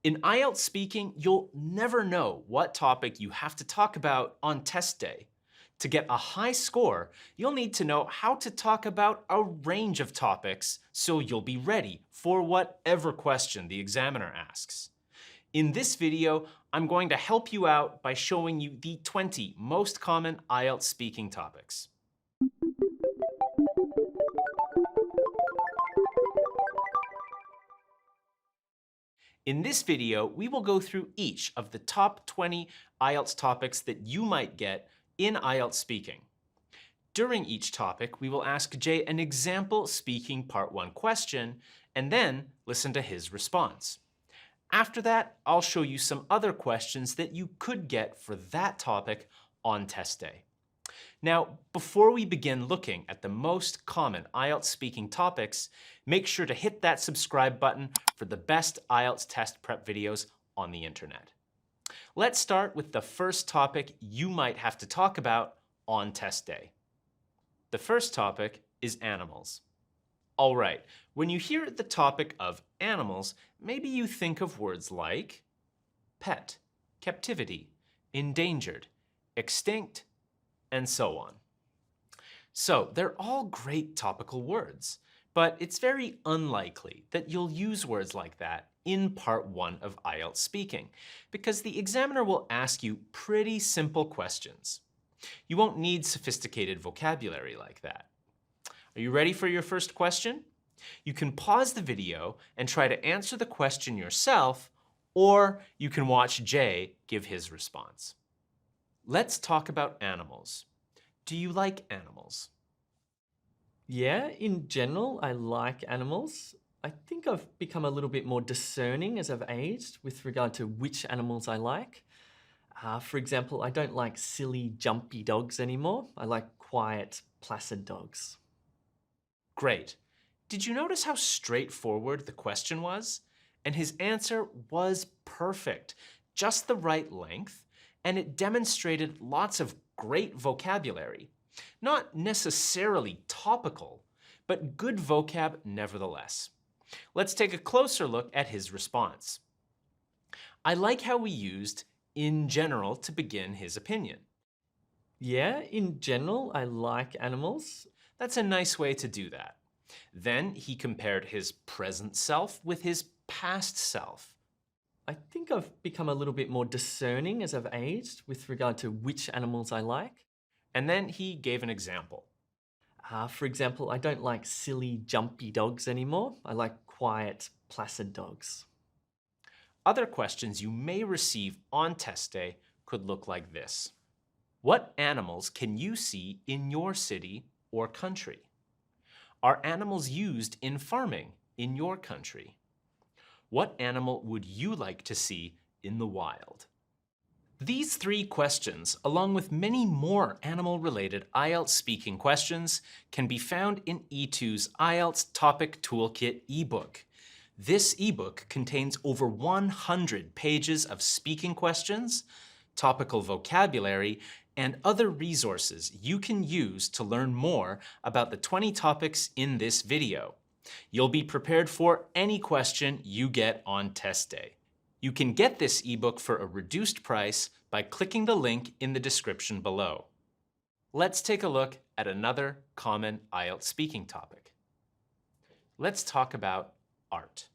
In IELTS speaking, you'll never know what topic you have to talk about on test day. To get a high score, you'll need to know how to talk about a range of topics so you'll be ready for whatever question the examiner asks. In this video, I'm going to help you out by showing you the 20 most common IELTS speaking topics. In this video, we will go through each of the top 20 IELTS topics that you might get in IELTS speaking. During each topic, we will ask Jay an example speaking part 1 question and then listen to his response. After that, I'll show you some other questions that you could get for that topic on test day. Now, before we begin looking at the most common IELTS speaking topics, make sure to hit that subscribe button for the best IELTS test prep videos on the internet. Let's start with the first topic you might have to talk about on test day. The first topic is animals. All right, when you hear the topic of animals, maybe you think of words like pet, captivity, endangered, extinct, and so on. So they're all great topical words, but it's very unlikely that you'll use words like that in part 1 of IELTS speaking, because the examiner will ask you pretty simple questions. You won't need sophisticated vocabulary like that. Are you ready for your first question? You can pause the video and try to answer the question yourself, or you can watch Jay give his response. Let's talk about animals. Do you like animals? Yeah, in general, I like animals. I think I've become a little bit more discerning as I've aged with regard to which animals I like. For example, I don't like silly, jumpy dogs anymore. I like quiet, placid dogs. Great. Did you notice how straightforward the question was? And his answer was perfect, just the right length, and it demonstrated lots of great vocabulary. Not necessarily topical, but good vocab nevertheless. Let's take a closer look at his response. I like how we used in general to begin his opinion. Yeah, in general, I like animals. That's a nice way to do that. Then he compared his present self with his past self. I think I've become a little bit more discerning as I've aged with regard to which animals I like. And then he gave an example. For example, I don't like silly, jumpy dogs anymore. I like quiet, placid dogs. Other questions you may receive on test day could look like this. What animals can you see in your city or country? Are animals used in farming in your country? What animal would you like to see in the wild? These 3 questions, along with many more animal-related IELTS speaking questions, can be found in E2's IELTS Topic Toolkit ebook. This ebook contains over 100 pages of speaking questions, topical vocabulary, and other resources you can use to learn more about the 20 topics in this video. You'll be prepared for any question you get on test day. You can get this ebook for a reduced price by clicking the link in the description below. Let's take a look at another common IELTS speaking topic. Let's talk about art.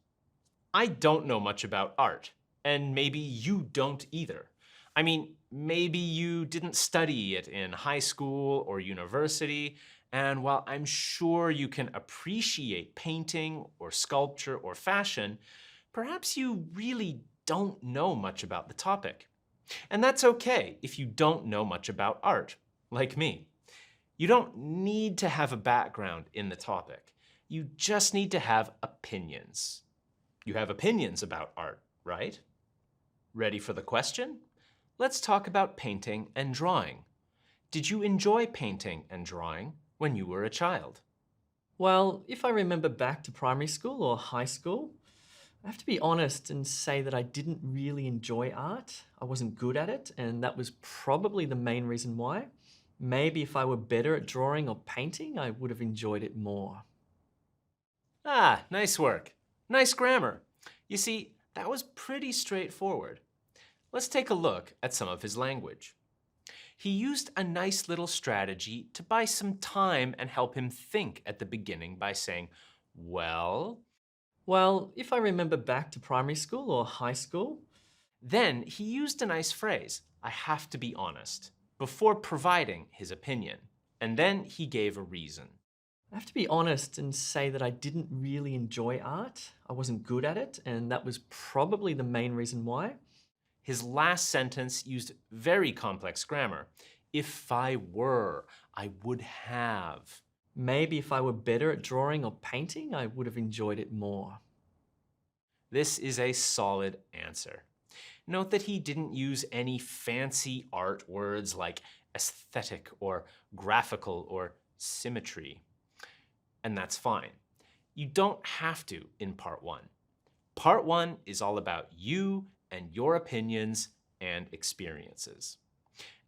I don't know much about art, and maybe you don't either. I mean, maybe you didn't study it in high school or university, and while I'm sure you can appreciate painting or sculpture or fashion, perhaps you really don't know much about the topic. And that's okay if you don't know much about art, like me. You don't need to have a background in the topic. You just need to have opinions. You have opinions about art, right? Ready for the question? Let's talk about painting and drawing. Did you enjoy painting and drawing when you were a child? Well, if I remember back to primary school or high school, I have to be honest and say that I didn't really enjoy art. I wasn't good at it, and that was probably the main reason why. Maybe if I were better at drawing or painting, I would have enjoyed it more. Ah, nice work. Nice grammar. You see, That was pretty straightforward. Let's take a look at some of his language. He used a nice little strategy to buy some time and help him think at the beginning by saying, well. Well, if I remember back to primary school or high school, Then he used a nice phrase, I have to be honest, before providing his opinion. And then he gave a reason. I have to be honest and say that I didn't really enjoy art. I wasn't good at it, and that was probably the main reason why. His last sentence used very complex grammar. If I were, I would have. Maybe if I were better at drawing or painting, I would have enjoyed it more. This is a solid answer. Note that he didn't use any fancy art words like aesthetic or graphical or symmetry. And that's fine. You don't have to in part one. Part one is all about you and your opinions and experiences.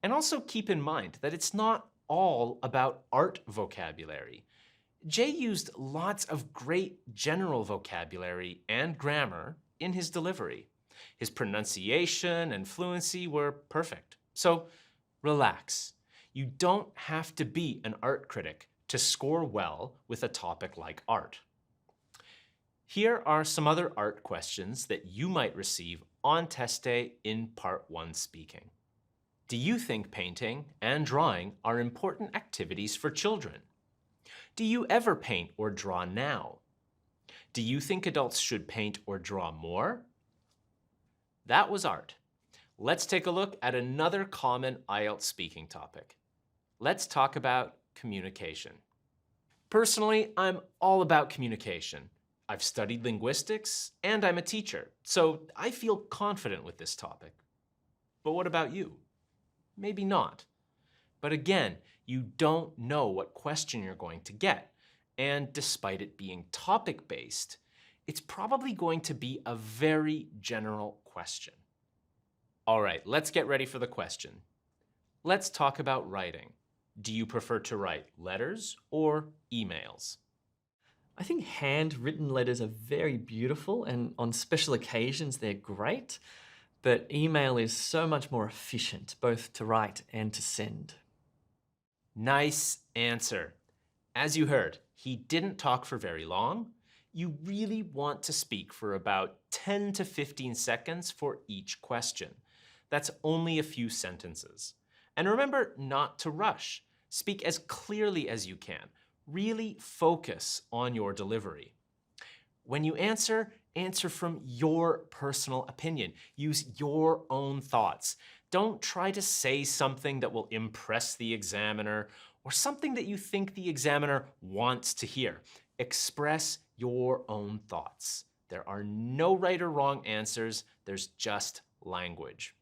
And also keep in mind that it's not all about art vocabulary. Jay used lots of great general vocabulary and grammar in his delivery. His pronunciation and fluency were perfect. So relax. You don't have to be an art critic to score well with a topic like art. Here are some other art questions that you might receive on test day in part one speaking. Do you think painting and drawing are important activities for children? Do you ever paint or draw now? Do you think adults should paint or draw more? That was art. Let's take a look at another common IELTS speaking topic. Let's talk about communication. Personally, I'm all about communication. I've studied linguistics and I'm a teacher, so I feel confident with this topic. But what about you? Maybe not. But again, you don't know what question you're going to get. And despite it being topic-based, it's probably going to be a very general question. All right, let's get ready for the question. Let's talk about writing. Do you prefer to write letters or emails? I think handwritten letters are very beautiful, and on special occasions they're great, but email is so much more efficient, both to write and to send. Nice answer. As you heard, he didn't talk for very long. You really want to speak for about 10 to 15 seconds for each question. That's only a few sentences. And remember not to rush. Speak as clearly as you can. Really focus on your delivery. When you answer, answer from your personal opinion. Use your own thoughts. Don't try to say something that will impress the examiner or something that you think the examiner wants to hear. Express your own thoughts. There are no right or wrong answers. There's just language.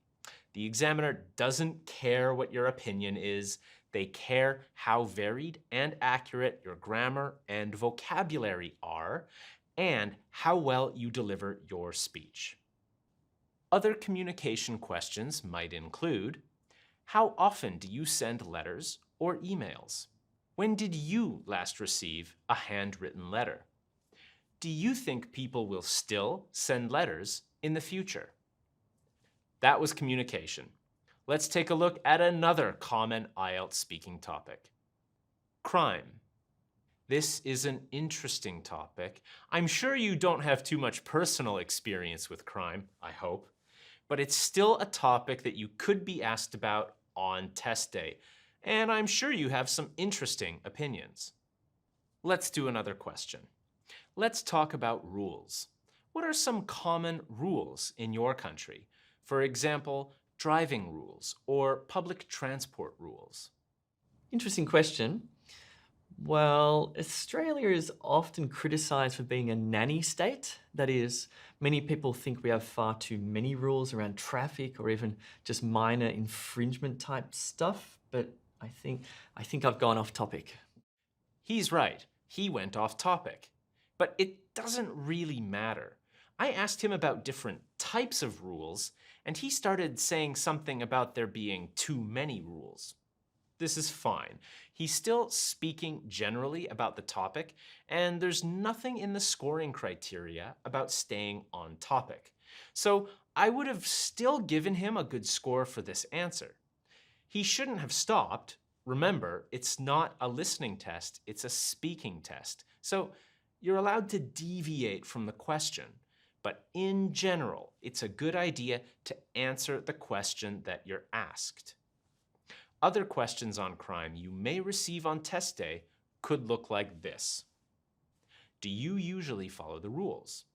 The examiner doesn't care what your opinion is. They care how varied and accurate your grammar and vocabulary are, and how well you deliver your speech. Other communication questions might include, how often do you send letters or emails? When did you last receive a handwritten letter? Do you think people will still send letters in the future? That was communication. Let's take a look at another common IELTS speaking topic. Crime. This is an interesting topic. I'm sure you don't have too much personal experience with crime, I hope, but it's still a topic that you could be asked about on test day, and I'm sure you have some interesting opinions. Let's do another question. Let's talk about rules. What are some common rules in your country? For example, driving rules or public transport rules? Interesting question. Well, Australia is often criticised for being a nanny state. That is, many people think we have far too many rules around traffic or even just minor infringement type stuff, but I think I've gone off topic. He's right. He went off topic. But it doesn't really matter. I asked him about different types of rules, and he started saying something about there being too many rules. This is fine. He's still speaking generally about the topic, and there's nothing in the scoring criteria about staying on topic. So I would have still given him a good score for this answer. He shouldn't have stopped. Remember, it's not a listening test, it's a speaking test. So you're allowed to deviate from the question. But in general, it's a good idea to answer the question that you're asked. Other questions on crime you may receive on test day could look like this. Do you usually follow the rules?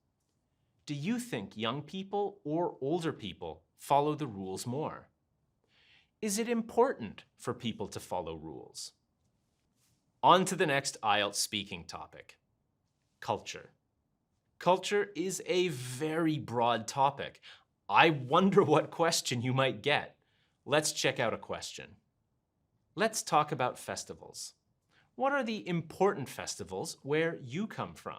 Do you think young people or older people follow the rules more? Is it important for people to follow rules? On to the next IELTS speaking topic, culture. Culture is a very broad topic. I wonder what question you might get. Let's check out a question. Let's talk about festivals. What are the important festivals where you come from?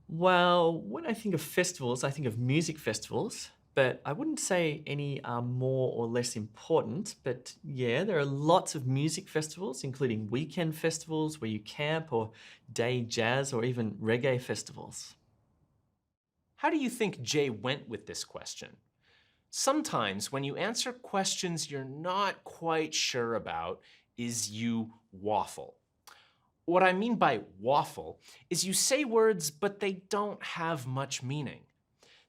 Well, when I think of festivals, I think of music festivals, but I wouldn't say any are more or less important. But yeah, there are lots of music festivals, including weekend festivals where you camp, or day jazz, or even reggae festivals. How do you think Jay went with this question? Sometimes when you answer questions you're not quite sure about is you waffle. What I mean by waffle is you say words but they don't have much meaning.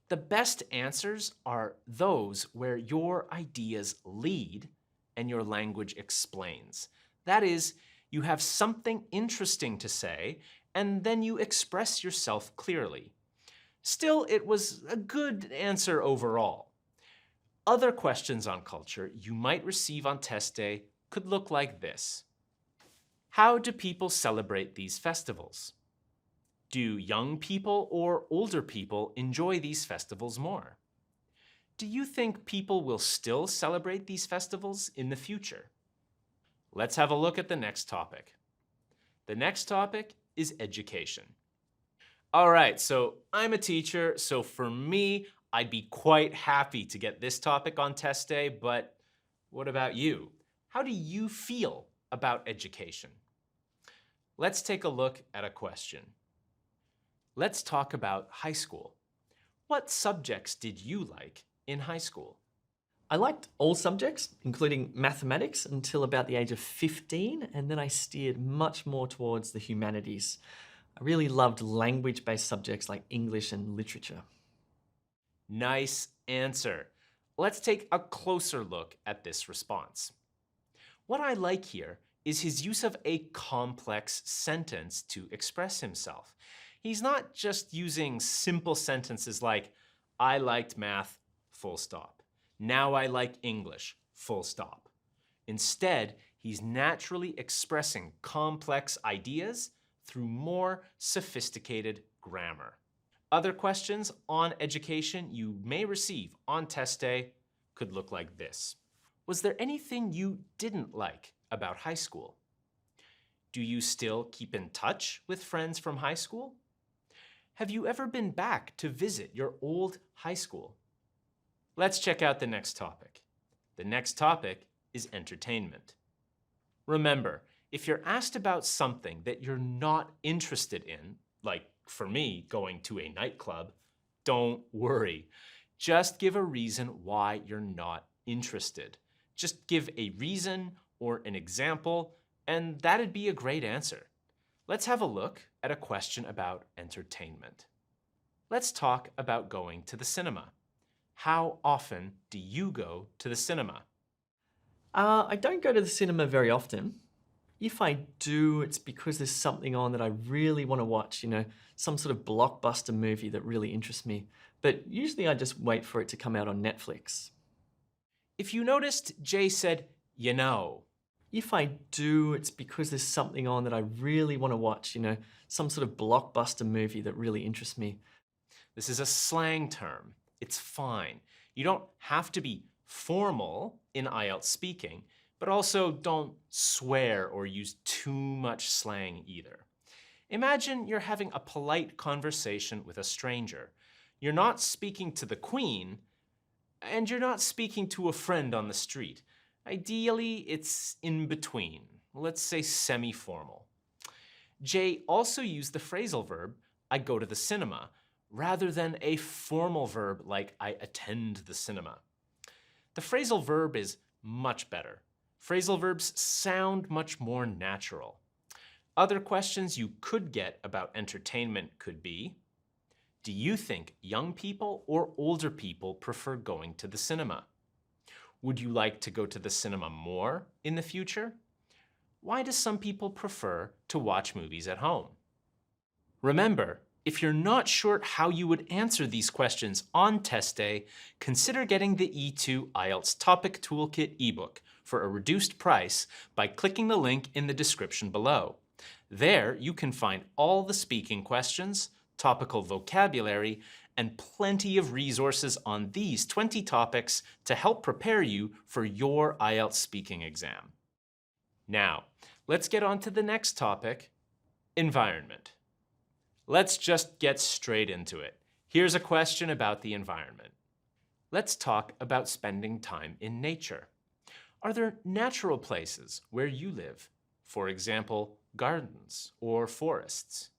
The best answers are those where your ideas lead and your language explains. That is, you have something interesting to say and then you express yourself clearly. Still, it was a good answer overall. Other questions on culture you might receive on test day could look like this. How do people celebrate these festivals? Do young people or older people enjoy these festivals more? Do you think people will still celebrate these festivals in the future? Let's have a look at the next topic. The next topic is education. All right, so I'm a teacher, so for me, I'd be quite happy to get this topic on test day, but what about you? How do you feel about education? Let's take a look at a question. Let's talk about high school. What subjects did you like in high school? I liked all subjects, including mathematics, until about the age of 15, and then I steered much more towards the humanities. I really loved language-based subjects like English and literature. Nice answer. Let's take a closer look at this response. What I like here is his use of a complex sentence to express himself. He's not just using simple sentences like, I liked math, full stop. Now I like English, full stop. Instead, he's naturally expressing complex ideas through more sophisticated grammar. Other questions on education you may receive on test day could look like this. Was there anything you didn't like about high school? Do you still keep in touch with friends from high school? Have you ever been back to visit your old high school? Let's check out the next topic. The next topic is entertainment. Remember, if you're asked about something that you're not interested in, like for me, going to a nightclub, don't worry. Just give a reason why you're not interested. Just give a reason or an example, and that'd be a great answer. Let's have a look at a question about entertainment. Let's talk about going to the cinema. How often do you go to the cinema? I don't go to the cinema very often. If I do, it's because there's something on that I really want to watch, some sort of blockbuster movie that really interests me. But usually I just wait for it to come out on Netflix. If you noticed, Jay said, you know. If I do, it's because there's something on that I really want to watch, some sort of blockbuster movie that really interests me. This is a slang term. It's fine. You don't have to be formal in IELTS speaking, but also don't swear or use too much slang either. Imagine you're having a polite conversation with a stranger. You're not speaking to the Queen, and you're not speaking to a friend on the street. Ideally, it's in between. Let's say semi-formal. Jay also used the phrasal verb, I go to the cinema, rather than a formal verb like I attend the cinema. The phrasal verb is much better. Phrasal verbs sound much more natural. Other questions you could get about entertainment could be, do you think young people or older people prefer going to the cinema? Would you like to go to the cinema more in the future? Why do some people prefer to watch movies at home? Remember, if you're not sure how you would answer these questions on test day, consider getting the E2 IELTS Topic Toolkit ebook for a reduced price by clicking the link in the description below. There, you can find all the speaking questions, topical vocabulary, and plenty of resources on these 20 topics to help prepare you for your IELTS speaking exam. Now, let's get on to the next topic, environment. Let's just get straight into it. Here's a question about the environment. Let's talk about spending time in nature. Are there natural places where you live? For example, gardens or forests?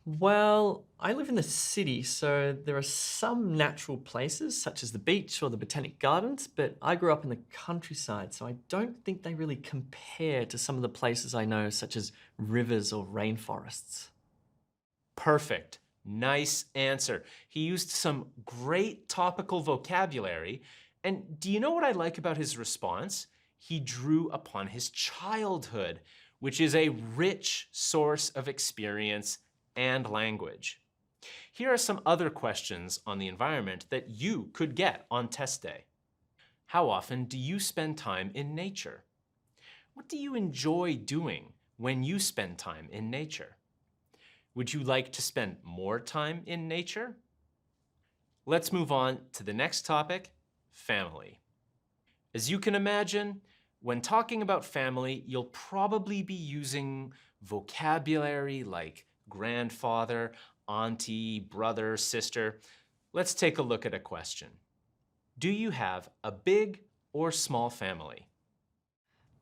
Well, I live in the city, so there are some natural places, such as the beach or the botanic gardens, but I grew up in the countryside, so I don't think they really compare to some of the places I know, such as rivers or rainforests. Perfect. Nice answer. He used some great topical vocabulary. And do you know what I like about his response? He drew upon his childhood, which is a rich source of experience and language. Here are some other questions on the environment that you could get on test day. How often do you spend time in nature? What do you enjoy doing when you spend time in nature? Would you like to spend more time in nature? Let's move on to the next topic, family. As you can imagine, when talking about family, you'll probably be using vocabulary like grandfather, auntie, brother, sister. Let's take a look at a question. Do you have a big or small family?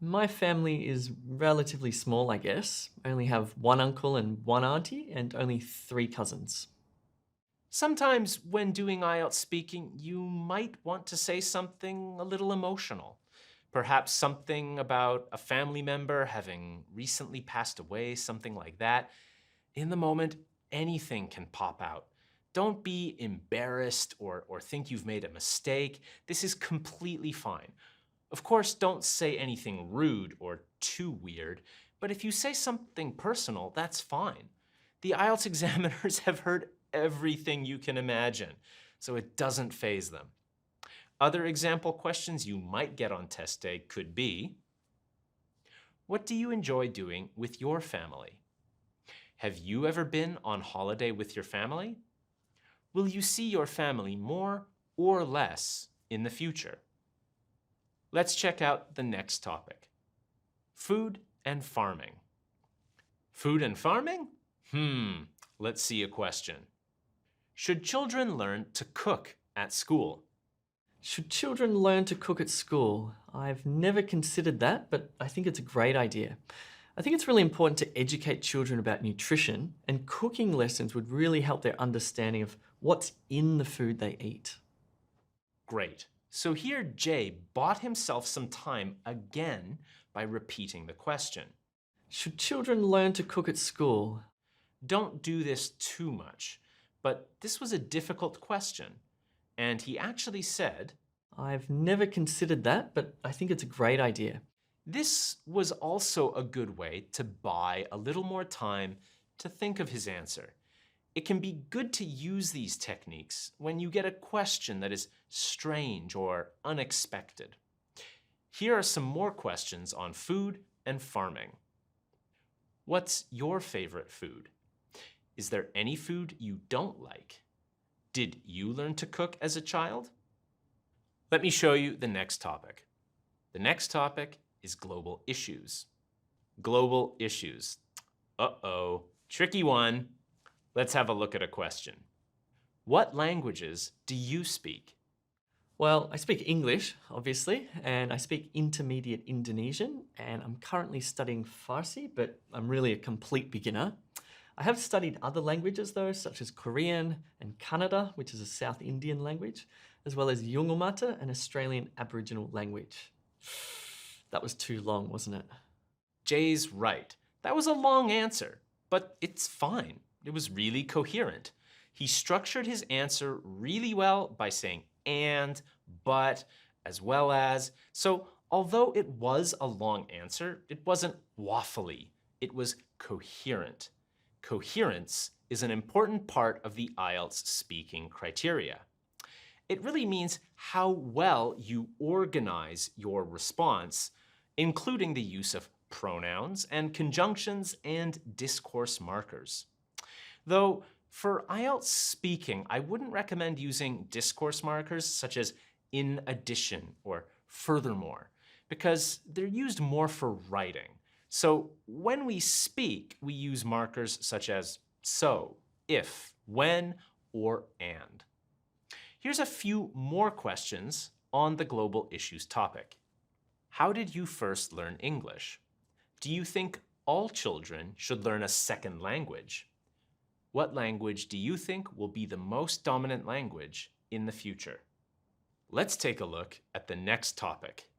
My family is relatively small, I guess. I only have one uncle and one auntie, and only 3 cousins. Sometimes when doing IELTS speaking, you might want to say something a little emotional. Perhaps something about a family member having recently passed away, something like that. In the moment, anything can pop out. Don't be embarrassed or think you've made a mistake. This is completely fine. Of course, don't say anything rude or too weird, but if you say something personal, that's fine. The IELTS examiners have heard everything you can imagine, so it doesn't faze them. Other example questions you might get on test day could be, what do you enjoy doing with your family? Have you ever been on holiday with your family? Will you see your family more or less in the future? Let's check out the next topic, food and farming. Food and farming? Let's see a question. Should children learn to cook at school? Should children learn to cook at school? I've never considered that, but I think it's a great idea. I think it's really important to educate children about nutrition, and cooking lessons would really help their understanding of what's in the food they eat. Great. So here Jay bought himself some time again by repeating the question. Should children learn to cook at school? Don't do this too much, but this was a difficult question. And he actually said, I've never considered that, but I think it's a great idea. This was also a good way to buy a little more time to think of his answer. It can be good to use these techniques when you get a question that is strange or unexpected. Here are some more questions on food and farming. What's your favorite food? Is there any food you don't like? Did you learn to cook as a child? Let me show you the next topic. The next topic is global issues. Global issues. Uh-oh, tricky one. Let's have a look at a question. What languages do you speak? Well, I speak English, obviously, and I speak intermediate Indonesian, and I'm currently studying Farsi, but I'm really a complete beginner. I have studied other languages though, such as Korean and Kannada, which is a South Indian language, as well as Yungamata, an Australian Aboriginal language. That was too long, wasn't it? Jay's right. That was a long answer, but it's fine. It was really coherent. He structured his answer really well by saying and, but, as well as. So although it was a long answer, it wasn't waffly. It was coherent. Coherence is an important part of the IELTS speaking criteria. It really means how well you organize your response, including the use of pronouns and conjunctions and discourse markers. Though for IELTS speaking, I wouldn't recommend using discourse markers such as in addition or furthermore, because they're used more for writing. So when we speak, we use markers such as so, if, when, or and. Here's a few more questions on the global issues topic. How did you first learn English? Do you think all children should learn a second language? What language do you think will be the most dominant language in the future? Let's take a look at the next topic.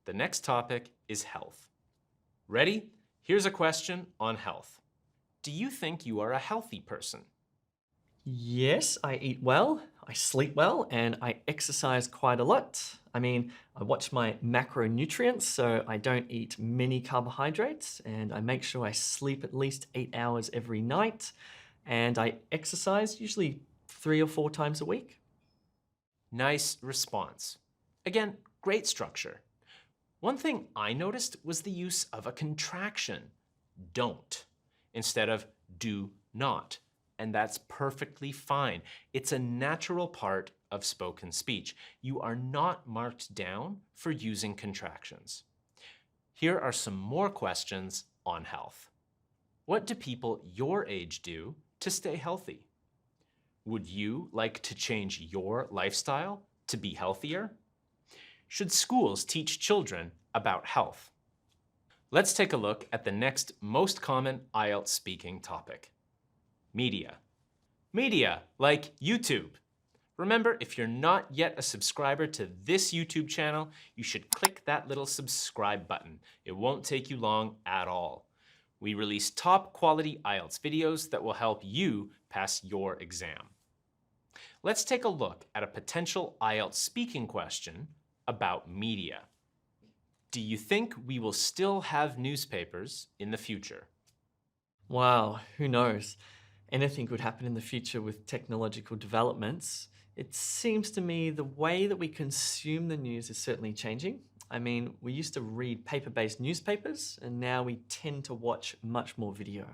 The next topic is health. Ready? Here's a question on health. Do you think you are a healthy person? Yes, I eat well, I sleep well, and I exercise quite a lot. I mean, I watch my macronutrients, so I don't eat many carbohydrates, and I make sure I sleep at least 8 hours every night, and I exercise usually 3 or 4 times a week. Nice response. Again, great structure. One thing I noticed was the use of a contraction, don't, instead of do not. And that's perfectly fine. It's a natural part of spoken speech. You are not marked down for using contractions. Here are some more questions on health. What do people your age do to stay healthy? Would you like to change your lifestyle to be healthier? Should schools teach children about health? Let's take a look at the next most common IELTS speaking topic. Media. Media, like YouTube. Remember, if you're not yet a subscriber to this YouTube channel, you should click that little subscribe button. It won't take you long at all. We release top quality IELTS videos that will help you pass your exam. Let's take a look at a potential IELTS speaking question about media. Do you think we will still have newspapers in the future? Wow, who knows? Anything could happen in the future with technological developments. It seems to me the way that we consume the news is certainly changing. I mean, we used to read paper-based newspapers, and now we tend to watch much more video.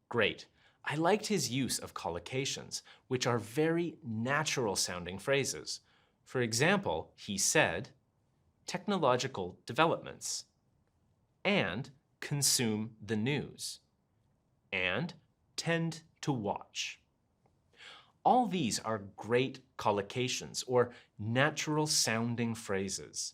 Great. I liked his use of collocations, which are very natural-sounding phrases. For example, he said, technological developments, and consume the news, and tend to watch. All these are great collocations or natural-sounding phrases.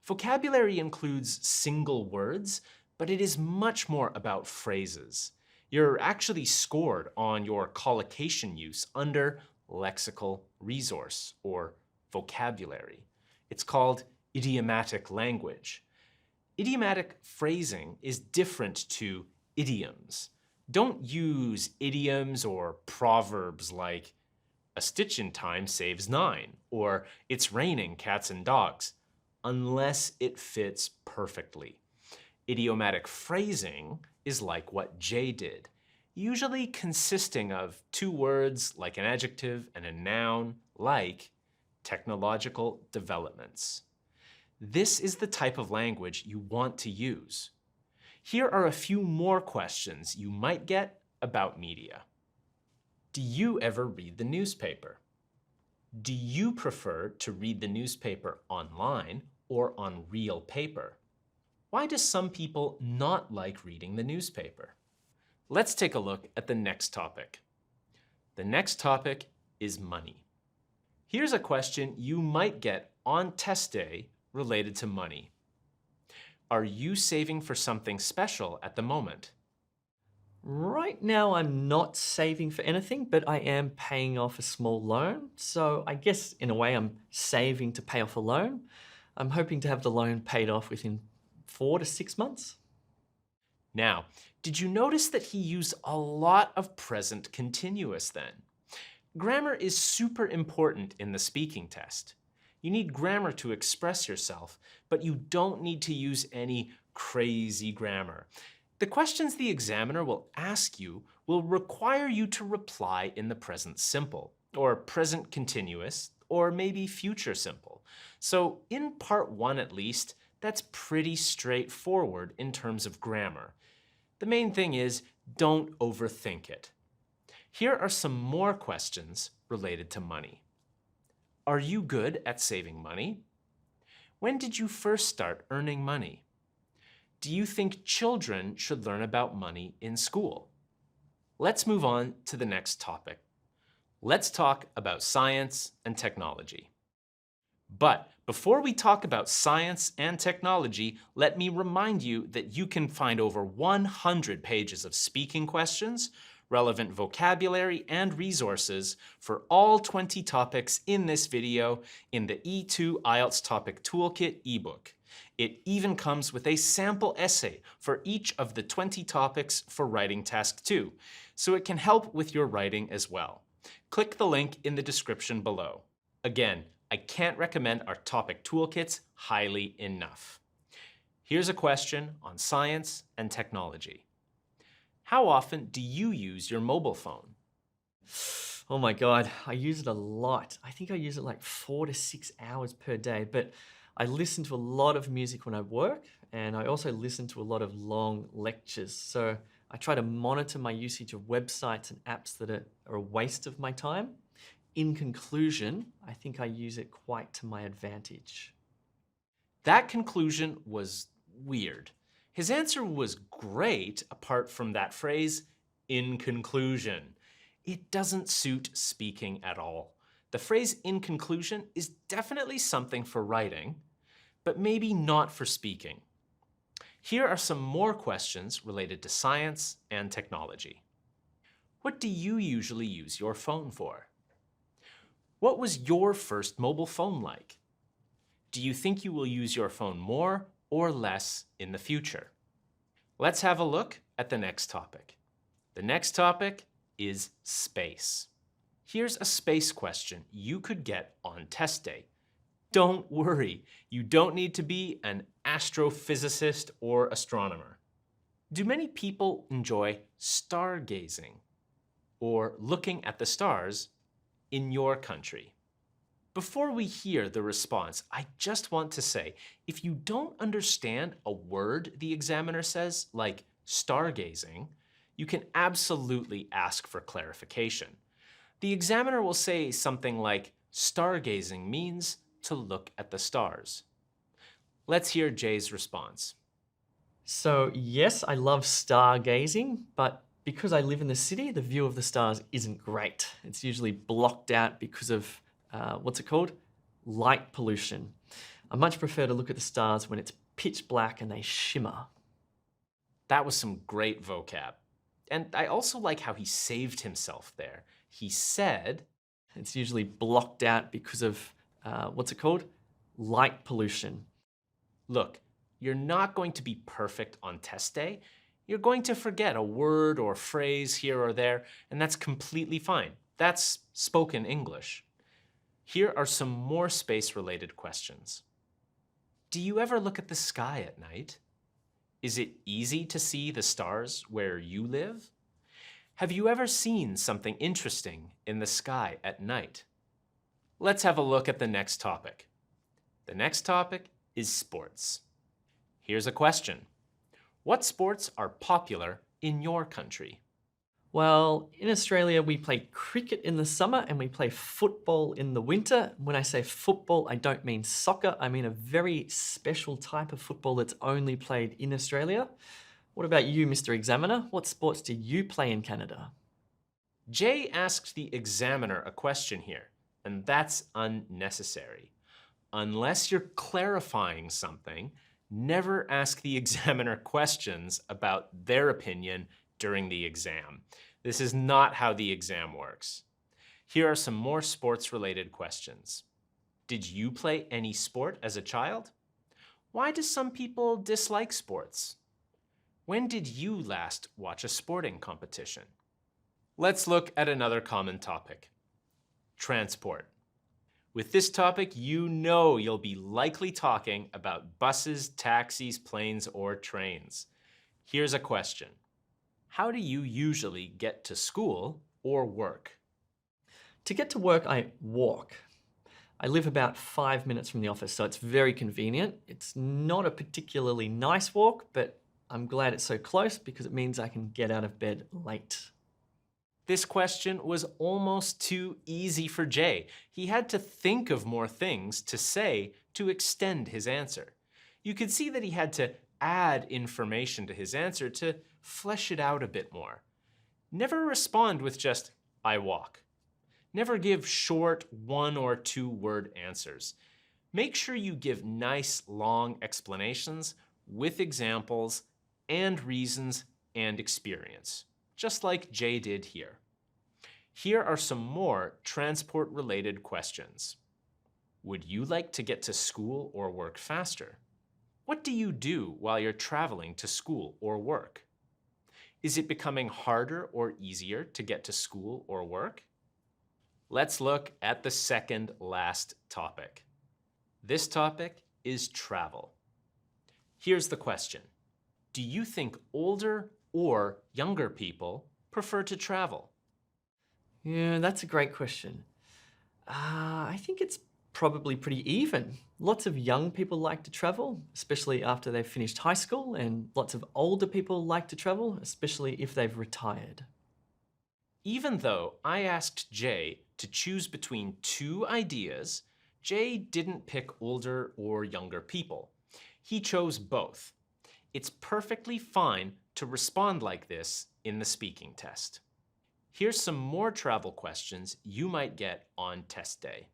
Vocabulary includes single words, but it is much more about phrases. You're actually scored on your collocation use under lexical resource or vocabulary. It's called idiomatic language. Idiomatic phrasing is different to idioms. Don't use idioms or proverbs like, a stitch in time saves 9, or it's raining cats and dogs, unless it fits perfectly. Idiomatic phrasing is like what Jay did, usually consisting of 2 words like an adjective and a noun like technological developments. This is the type of language you want to use. Here are a few more questions you might get about media. Do you ever read the newspaper? Do you prefer to read the newspaper online or on real paper? Why do some people not like reading the newspaper? Let's take a look at the next topic. The next topic is money. Here's a question you might get on test day related to money. Are you saving for something special at the moment? Right now, I'm not saving for anything, but I am paying off a small loan. So I guess in a way, I'm saving to pay off a loan. I'm hoping to have the loan paid off within 4 to 6 months. Now, did you notice that he used a lot of present continuous then? Grammar is super important in the speaking test. You need grammar to express yourself, but you don't need to use any crazy grammar. The questions the examiner will ask you will require you to reply in the present simple, or present continuous, or maybe future simple. So in part one at least, that's pretty straightforward in terms of grammar. The main thing is, don't overthink it. Here are some more questions related to money. Are you good at saving money? When did you first start earning money? Do you think children should learn about money in school? Let's move on to the next topic. Let's talk about science and technology. But before we talk about science and technology, let me remind you that you can find over 100 pages of speaking questions, relevant vocabulary, and resources for all 20 topics in this video in the E2 IELTS Topic Toolkit ebook. It even comes with a sample essay for each of the 20 topics for writing task 2, so it can help with your writing as well. Click the link in the description below. Again, I can't recommend our topic toolkits highly enough. Here's a question on science and technology. How often do you use your mobile phone? Oh my God, I use it a lot. I think I use it like 4 to 6 hours per day, but I listen to a lot of music when I work, and I also listen to a lot of long lectures. So I try to monitor my usage of websites and apps that are a waste of my time. In conclusion, I think I use it quite to my advantage. That conclusion was weird. His answer was great apart from that phrase, in conclusion. It doesn't suit speaking at all. The phrase in conclusion is definitely something for writing, but maybe not for speaking. Here are some more questions related to science and technology. What do you usually use your phone for? What was your first mobile phone like? Do you think you will use your phone more or less in the future? Let's have a look at the next topic. The next topic is space. Here's a space question you could get on test day. Don't worry, you don't need to be an astrophysicist or astronomer. Do many people enjoy stargazing or looking at the stars in your country? Before we hear the response, I just want to say, if you don't understand a word the examiner says, like stargazing, you can absolutely ask for clarification. The examiner will say something like, stargazing means to look at the stars. Let's hear Jay's response. So yes, I love stargazing, but because I live in the city, the view of the stars isn't great. It's usually blocked out because of, what's it called? Light pollution. I much prefer to look at the stars when it's pitch black and they shimmer. That was some great vocab. And I also like how he saved himself there. He said, It's usually blocked out because of, what's it called? Light pollution. look, you're not going to be perfect on test day. You're going to forget a word or phrase here or there, and that's completely fine. That's spoken English. Here are some more space-related questions. Do you ever look at the sky at night? Is it easy to see the stars where you live? Have you ever seen something interesting in the sky at night? Let's have a look at the next topic. The next topic is sports. Here's a question. What sports are popular in your country? Well, in Australia, we play cricket in the summer and we play football in the winter. When I say football, I don't mean soccer. I mean a very special type of football that's only played in Australia. What about you, Mr. Examiner? What sports do you play in Canada? Jay asked the examiner a question here, and that's unnecessary. Unless you're clarifying something, never ask the examiner questions about their opinion during the exam. This is not how the exam works. Here are some more sports-related questions. Did you play any sport as a child? Why do some people dislike sports? When did you last watch a sporting competition? Let's look at another common topic, transport. With this topic, you know you'll be likely talking about buses, taxis, planes, or trains. Here's a question. How do you usually get to school or work? To get to work, I walk. I live about 5 minutes from the office, so it's very convenient. It's not a particularly nice walk, but I'm glad it's so close because it means I can get out of bed late. This question was almost too easy for Jay. He had to think of more things to say to extend his answer. You could see that he had to add information to his answer to flesh it out a bit more. Never respond with just, I walk. Never give short 1 or 2 word answers. Make sure you give nice long explanations with examples and reasons and experience, just like Jay did here. Here are some more transport-related questions. Would you like to get to school or work faster? What do you do while you're traveling to school or work? Is it becoming harder or easier to get to school or work? Let's look at the second last topic. This topic is travel. Here's the question. Do you think older or younger people prefer to travel? Yeah, that's a great question. I think it's probably pretty even. Lots of young people like to travel, especially after they've finished high school, and lots of older people like to travel, especially if they've retired. Even though I asked Jay to choose between 2 ideas, Jay didn't pick older or younger people. He chose both. It's perfectly fine to respond like this in the speaking test. Here's some more travel questions you might get on test day.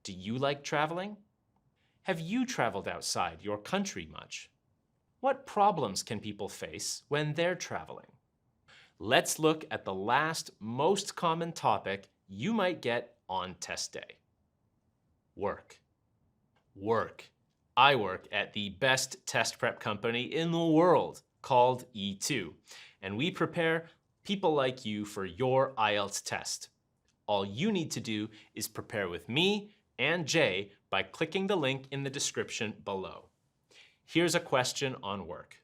Do you like traveling? Have you traveled outside your country much? What problems can people face when they're traveling? Let's look at the last most common topic you might get on test day. Work. Work. I work at the best test prep company in the world called E2, and we prepare people like you for your IELTS test. All you need to do is prepare with me and Jay by clicking the link in the description below. Here's a question on work.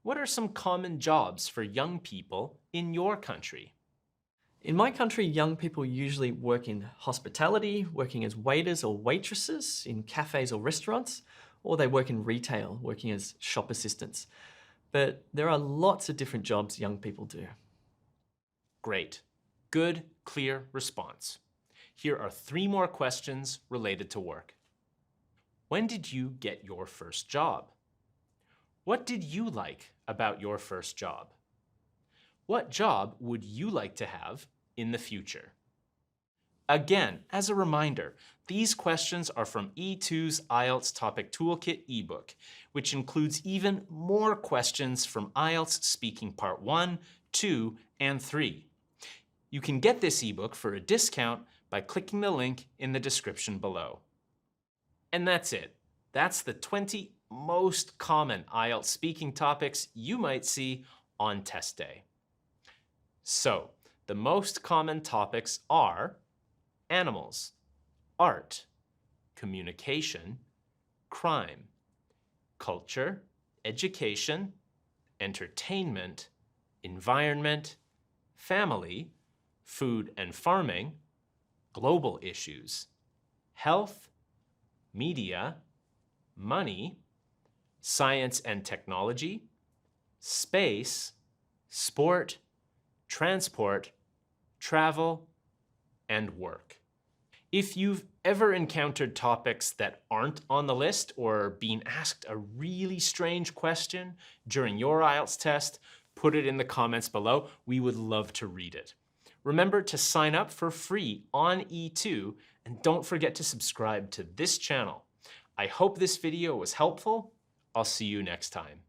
What are some common jobs for young people in your country? In my country, young people usually work in hospitality, working as waiters or waitresses in cafes or restaurants, or they work in retail, working as shop assistants. But there are lots of different jobs young people do. Great. Good, clear response. Here are 3 more questions related to work. When did you get your first job? What did you like about your first job? What job would you like to have in the future? Again, as a reminder, these questions are from E2's IELTS Topic Toolkit ebook, which includes even more questions from IELTS Speaking Part 1, 2, and 3. You can get this ebook for a discount by clicking the link in the description below. And that's it. That's the 20 most common IELTS speaking topics you might see on test day. So, the most common topics are animals, art, communication, crime, culture, education, entertainment, environment, family, food and farming, global issues, health, media, money, science and technology, space, sport, transport, travel, and work. If you've ever encountered topics that aren't on the list or been asked a really strange question during your IELTS test, put it in the comments below. We would love to read it. Remember to sign up for free on E2 and don't forget to subscribe to this channel. I hope this video was helpful. I'll see you next time.